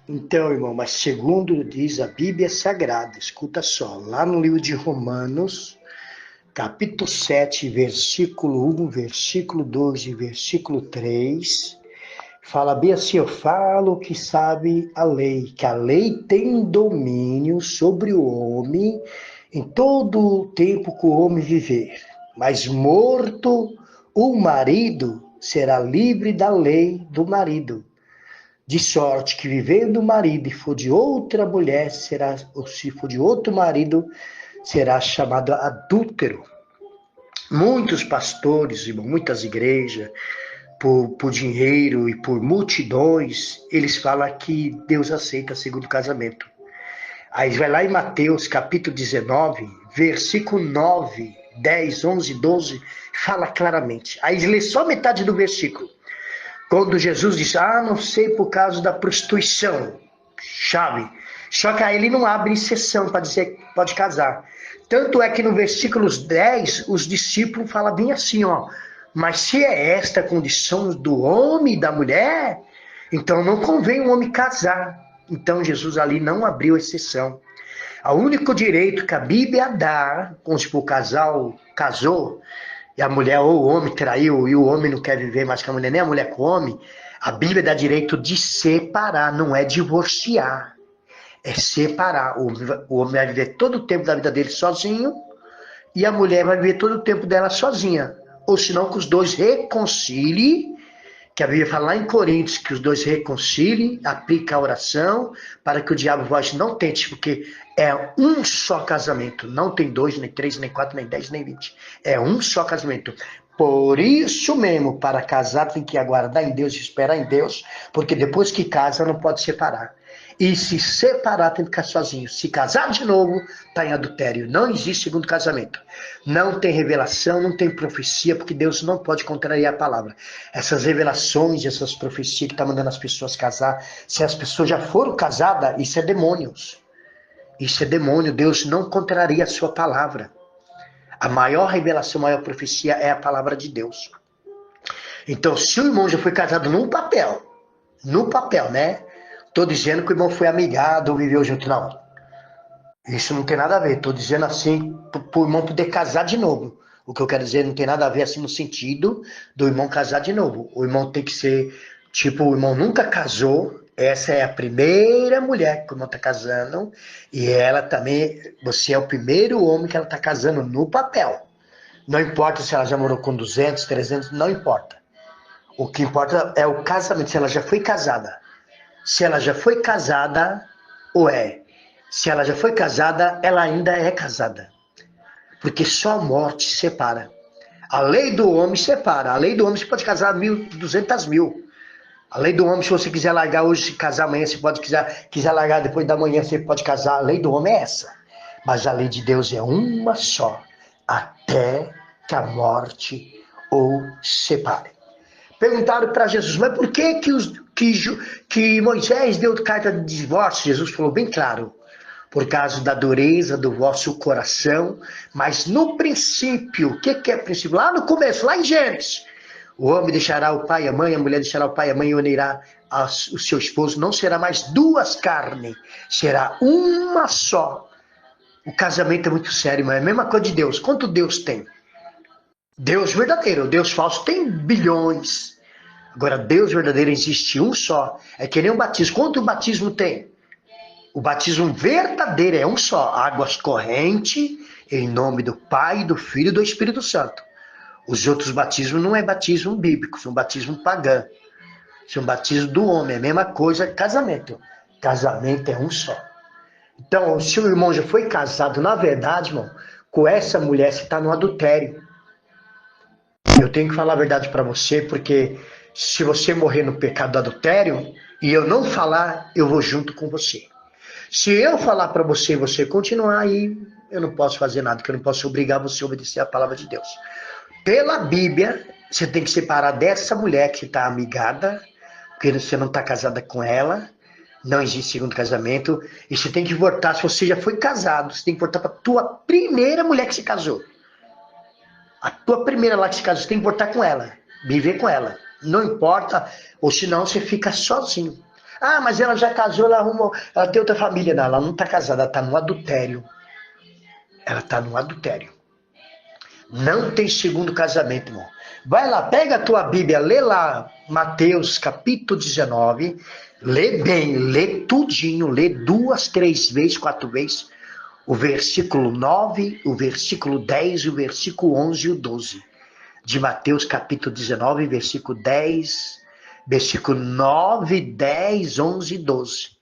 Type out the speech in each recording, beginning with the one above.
Então, irmão, mas segundo diz a Bíblia Sagrada, escuta só, lá no livro de Romanos, capítulo 7, versículo 1, versículo 2 e versículo 3, fala bem assim: eu falo que sabe a lei, que a lei tem domínio sobre o homem em todo o tempo que o homem viver. Mas morto o marido, será livre da lei do marido. De sorte que vivendo o marido e for de outra mulher, será, ou se for de outro marido, será chamado adúltero. Muitos pastores, muitas igrejas, por dinheiro e por multidões, eles falam que Deus aceita segundo casamento. Aí vai lá em Mateus capítulo 19, versículo 9, 10, 11, 12, fala claramente. Aí lê só metade do versículo. Quando Jesus diz, não sei por causa da prostituição, chave. Só que aí ele não abre exceção para dizer que pode casar. Tanto é que no versículos 10, os discípulos falam bem assim, ó. Mas se é esta a condição do homem e da mulher, então não convém o homem casar. Então Jesus ali não abriu exceção. O único direito que a Bíblia dá, como se o casal casou, e a mulher ou o homem traiu e o homem não quer viver mais com a mulher, nem a mulher com o homem, a Bíblia dá direito de separar, não é divorciar, é separar. O homem vai viver todo o tempo da vida dele sozinho e a mulher vai viver todo o tempo dela sozinha. Ou senão que os dois reconciliem, que a Bíblia fala lá em Coríntios, que os dois reconciliem, aplica a oração, para que o diabo volte não tente, porque é um só casamento, não tem dois, nem três, nem quatro, nem 10, nem 20. É um só casamento. Por isso mesmo, para casar tem que aguardar em Deus e esperar em Deus, porque depois que casa não pode separar. E se separar tem que ficar sozinho. Se casar de novo, está em adultério. Não existe segundo casamento. Não tem revelação, não tem profecia, porque Deus não pode contrariar a palavra. Essas revelações, essas profecias que está mandando as pessoas casar, se as pessoas já foram casadas, isso é demônios. Isso é demônio. Deus não contraria a sua palavra. A maior revelação, a maior profecia é a palavra de Deus. Então, se o irmão já foi casado no papel, né? Estou dizendo que o irmão foi amigado ou viveu junto, não. Isso não tem nada a ver. Estou dizendo assim para o irmão poder casar de novo. O que eu quero dizer não tem nada a ver assim no sentido do irmão casar de novo. O irmão tem que ser, tipo, o irmão nunca casou. Essa é a primeira mulher que o irmão está casando. E ela também, você é o primeiro homem que ela está casando no papel. Não importa se ela já morou com 200, 300, não importa. O que importa é o casamento, se ela já foi casada. Se ela já foi casada, ou é. Se ela já foi casada, ela ainda é casada. Porque só a morte separa. A lei do homem separa. A lei do homem você pode casar 200 mil. A lei do homem, se você quiser largar hoje, se casar amanhã, você pode quiser largar depois da manhã, você pode casar. A lei do homem é essa. Mas a lei de Deus é uma só. Até que a morte o separe. Perguntaram para Jesus, mas por que Moisés deu carta de divórcio? Jesus falou bem claro, por causa da dureza do vosso coração, mas no princípio, o que é princípio? Lá no começo, lá em Gênesis, o homem deixará o pai e a mãe, a mulher deixará o pai e a mãe e unirá o seu esposo, não será mais duas carnes, será uma só. O casamento é muito sério, mas é a mesma coisa de Deus. Quanto Deus tem? Deus verdadeiro, Deus falso tem bilhões. Agora, Deus verdadeiro existe um só. É que nem um batismo. Quanto o batismo tem? O batismo verdadeiro é um só. Águas correntes, em nome do Pai, do Filho e do Espírito Santo. Os outros batismos não é batismo bíblico, são batismo pagão. São batismo do homem. É a mesma coisa que casamento. Casamento é um só. Então, se o irmão já foi casado, na verdade, irmão, com essa mulher, você está no adultério. Eu tenho que falar a verdade para você, porque se você morrer no pecado do adultério e eu não falar, eu vou junto com você. Se eu falar para você e você continuar aí, eu não posso fazer nada, porque eu não posso obrigar você a obedecer a palavra de Deus. Pela Bíblia, você tem que separar dessa mulher que está amigada, porque você não está casada com ela, não existe segundo casamento, e você tem que voltar, se você já foi casado, você tem que voltar para a tua primeira mulher que se casou. A tua primeira lá que se casou, você tem que voltar com ela, viver com ela. Não importa, ou senão você fica sozinho. Ah, mas ela já casou, ela arrumou, ela tem outra família. Não, ela não está casada, ela está no adultério. Ela está no adultério. Não tem segundo casamento, irmão. Vai lá, pega a tua Bíblia, lê lá Mateus capítulo 19, lê bem, lê tudinho, lê 2, 3 vezes, 4 vezes, o versículo 9, o versículo 10, o versículo 11 e o 12. De Mateus capítulo 19, versículo 10, versículo 9, 10, 11 e 12.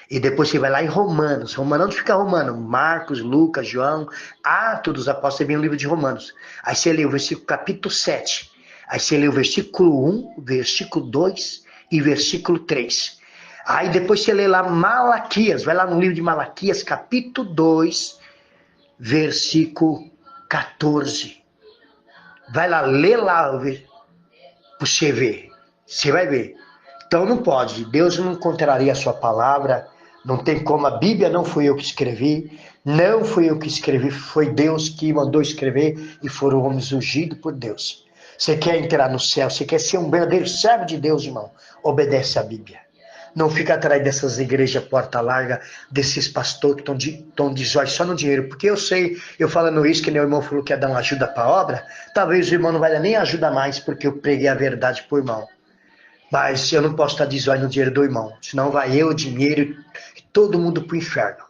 E depois você vai lá em Romanos. Romanos não fica Romano. Marcos, Lucas, João, Atos dos Apóstolos, você vem no livro de Romanos. Aí você lê o versículo capítulo 7. Aí você lê o versículo 1, versículo 2 e versículo 3. Aí depois você lê lá Malaquias. Vai lá no livro de Malaquias, capítulo 2, versículo 14. Vai lá, lê lá, pra você ver. Você vai ver. Então não pode. Deus não contraria a sua palavra. Não tem como. A Bíblia não fui eu que escrevi. Não fui eu que escrevi. Foi Deus que mandou escrever. E foram homens ungidos por Deus. Você quer entrar no céu. Você quer ser um verdadeiro servo de Deus, irmão. Obedece a Bíblia. Não fica atrás dessas igrejas porta larga, desses pastores que estão de zóio só no dinheiro. Porque eu sei, eu falando isso, que meu irmão falou que ia dar uma ajuda para a obra, talvez o irmão não vai dar nem ajuda mais, porque eu preguei a verdade pro irmão. Mas eu não posso estar de zóio no dinheiro do irmão, senão vai eu, o dinheiro, e todo mundo pro inferno.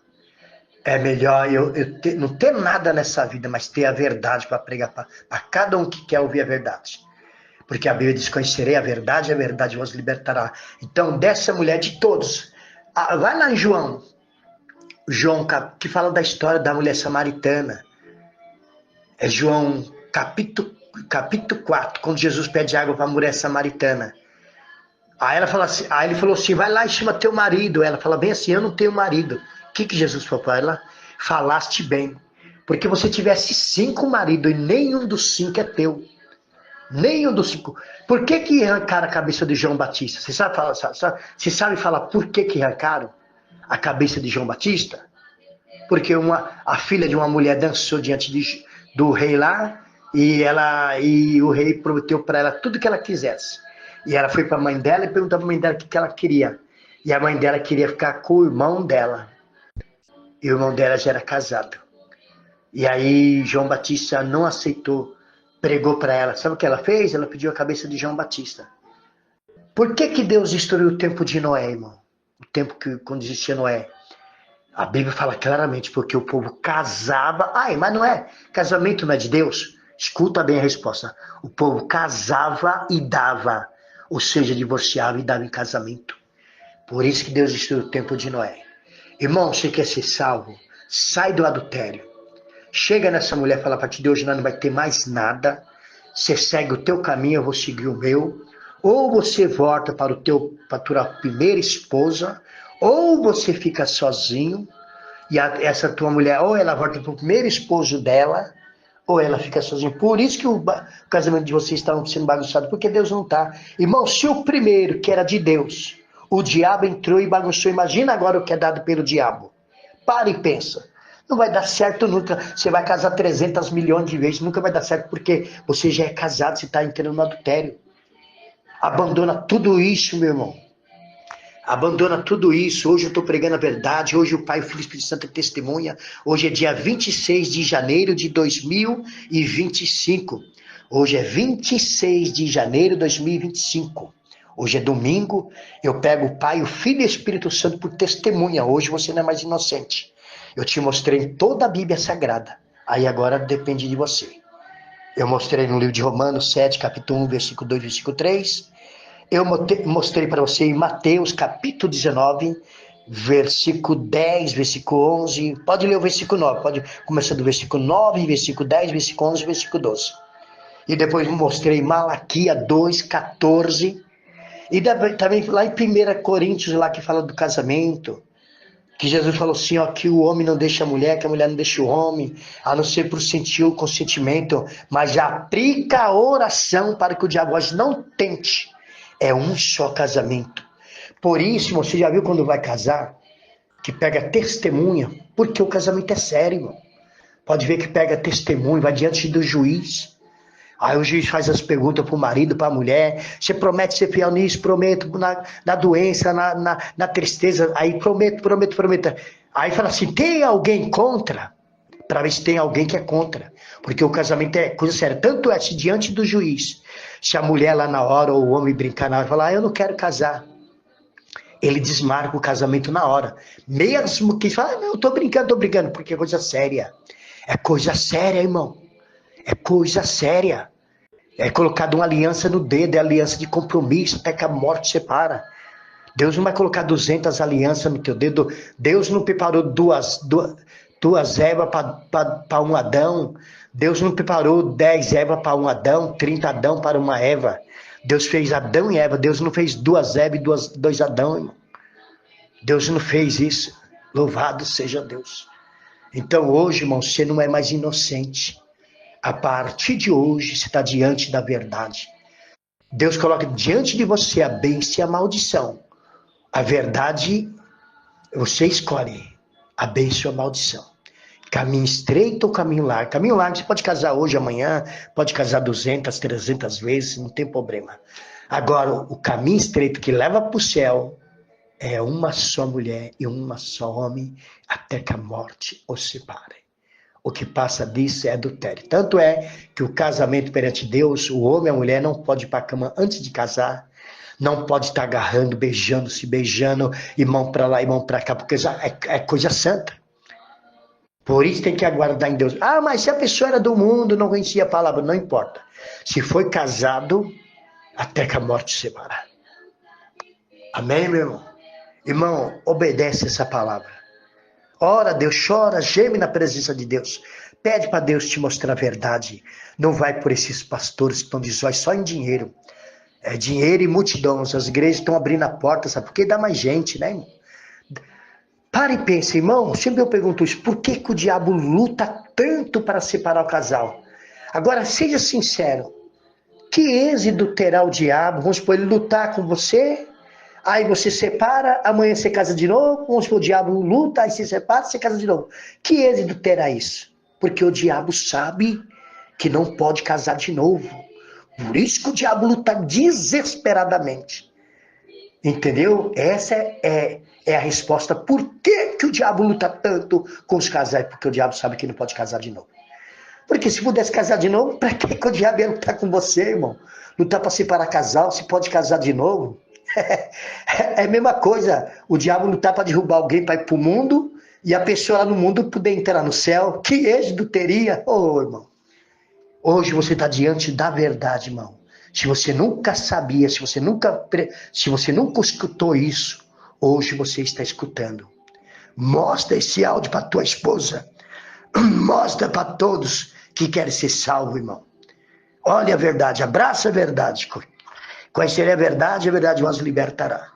É melhor eu não ter nada nessa vida, mas ter a verdade para pregar para cada um que quer ouvir a verdade. Porque a Bíblia diz: conhecerei a verdade vos libertará. Então, dessa mulher, de todos, vai lá em João, que fala da história da mulher samaritana. É João, capítulo 4, quando Jesus pede água para a mulher samaritana. Aí ele falou assim: vai lá e chama teu marido. Ela fala bem assim: eu não tenho marido. O que Jesus falou para ela? Falaste bem. Porque você tivesse 5 maridos e nenhum dos 5 é teu. Nenhum dos 5. Por que arrancaram a cabeça de João Batista? Você sabe falar por que arrancaram a cabeça de João Batista? Porque a filha de uma mulher dançou diante do rei lá e o rei prometeu para ela tudo que ela quisesse. E ela foi para a mãe dela e perguntou para a mãe dela o que ela queria. E a mãe dela queria ficar com o irmão dela. E o irmão dela já era casado. E aí João Batista não aceitou. Pregou para ela. Sabe o que ela fez? Ela pediu a cabeça de João Batista. Por que Deus destruiu o tempo de Noé, irmão? O tempo quando existia Noé. A Bíblia fala claramente, porque o povo casava. Ai, mas não é. Casamento não é de Deus? Escuta bem a resposta. O povo casava e dava. Ou seja, divorciava e dava em casamento. Por isso que Deus destruiu o tempo de Noé. Irmão, você quer ser salvo? Sai do adultério. Chega nessa mulher e fala: a partir de hoje não vai ter mais nada. Você segue o teu caminho, eu vou seguir o meu. Ou você volta para a tua primeira esposa, ou você fica sozinho. E essa tua mulher, ou ela volta para o primeiro esposo dela, ou ela fica sozinha. Por isso que o casamento de vocês está sendo bagunçado, porque Deus não está. Irmão, se o primeiro, que era de Deus, o diabo entrou e bagunçou, imagina agora o que é dado pelo diabo. Para e pensa. Não vai dar certo nunca. Você vai casar 300 milhões de vezes, nunca vai dar certo, porque você já é casado, você está entrando no adultério. Abandona tudo isso, meu irmão. Abandona tudo isso. Hoje eu estou pregando a verdade. Hoje o Pai, o Filho e o Espírito Santo é testemunha. Hoje é dia 26 de janeiro de 2025. Hoje é 26 de janeiro de 2025. Hoje é domingo. Eu pego o Pai, o Filho e o Espírito Santo por testemunha. Hoje você não é mais inocente. Eu te mostrei em toda a Bíblia Sagrada. Aí agora depende de você. Eu mostrei no livro de Romanos 7, capítulo 1, versículo 2, versículo 3. Eu mostrei para você em Mateus capítulo 19, versículo 10, versículo 11. Pode ler o versículo 9. Pode começar do versículo 9, versículo 10, versículo 11, versículo 12. E depois mostrei Malaquias 2, 14. E também lá em 1 Coríntios, lá que fala do casamento. Que Jesus falou assim, ó, que o homem não deixa a mulher, que a mulher não deixa o homem, a não ser por sentir o consentimento, mas já aplica a oração para que o diabo não tente. É um só casamento. Por isso, você já viu quando vai casar, que pega testemunha, porque o casamento é sério, irmão. Pode ver que pega testemunha, vai diante do juiz. Aí o juiz faz as perguntas para o marido, para a mulher. Você promete ser fiel nisso? Prometo. Na doença, na tristeza. Aí prometo. Aí fala assim, tem alguém contra? Para ver se tem alguém que é contra. Porque o casamento é coisa séria. Tanto é se diante do juiz, se a mulher lá na hora, ou o homem brincar na hora, falar, eu não quero casar. Ele desmarca o casamento na hora. Mesmo que fala, não, tô brincando, porque é coisa séria. É coisa séria, irmão. É coisa séria. É colocado uma aliança no dedo, é aliança de compromisso, até que a morte separa. Deus não vai colocar 200 alianças no teu dedo. Deus não preparou duas Evas para um Adão. Deus não preparou 10 Evas para um Adão, 30 Adão para uma Eva. Deus fez Adão e Eva. Deus não fez 2 Evas e 2 Adão, irmão. Deus não fez isso. Louvado seja Deus. Então hoje, irmão, você não é mais inocente. A partir de hoje, você está diante da verdade. Deus coloca diante de você a bênção e a maldição. A verdade, você escolhe a bênção ou a maldição. Caminho estreito ou caminho largo? Caminho largo, você pode casar hoje, amanhã, pode casar 200, 300 vezes, não tem problema. Agora, o caminho estreito que leva para o céu é uma só mulher e uma só homem, até que a morte os separe. O que passa disso é adultério. Tanto é que o casamento perante Deus, o homem e a mulher não pode ir para a cama antes de casar, não pode estar agarrando, beijando, se beijando, e mão para lá e mão para cá, porque é coisa santa. Por isso tem que aguardar em Deus. Ah, mas se a pessoa era do mundo, não conhecia a palavra, não importa. Se foi casado, até que a morte separar. Amém, meu irmão? Irmão, obedece essa palavra. Ora a Deus, chora, geme na presença de Deus. Pede para Deus te mostrar a verdade. Não vai por esses pastores que estão de zóio só em dinheiro. É dinheiro e multidões. As igrejas estão abrindo a porta, sabe? Porque dá mais gente, né, irmão? Para e pensa, irmão. Sempre eu pergunto isso. Por que o diabo luta tanto para separar o casal? Agora, seja sincero. Que êxito terá o diabo? Vamos supor, ele lutar com você... Aí você separa, amanhã você casa de novo, vamos supor, o diabo luta, aí você separa, você casa de novo. Que êxito terá isso? Porque o diabo sabe que não pode casar de novo. Por isso que o diabo luta desesperadamente. Entendeu? Essa é a resposta. Por que o diabo luta tanto com os casais? Porque o diabo sabe que não pode casar de novo. Porque se pudesse casar de novo, para que o diabo ia lutar com você, irmão? Lutar para separar casal, se pode casar de novo? É a mesma coisa, o diabo lutar para derrubar alguém para ir para o mundo e a pessoa lá no mundo poder entrar no céu. Que êxito teria? Ô, irmão, hoje você está diante da verdade, irmão. Se você nunca sabia, se você nunca escutou isso, hoje você está escutando. Mostra esse áudio para tua esposa. Mostra para todos que querem ser salvos, irmão. Olha a verdade, abraça a verdade. Conhecer a verdade vos libertará.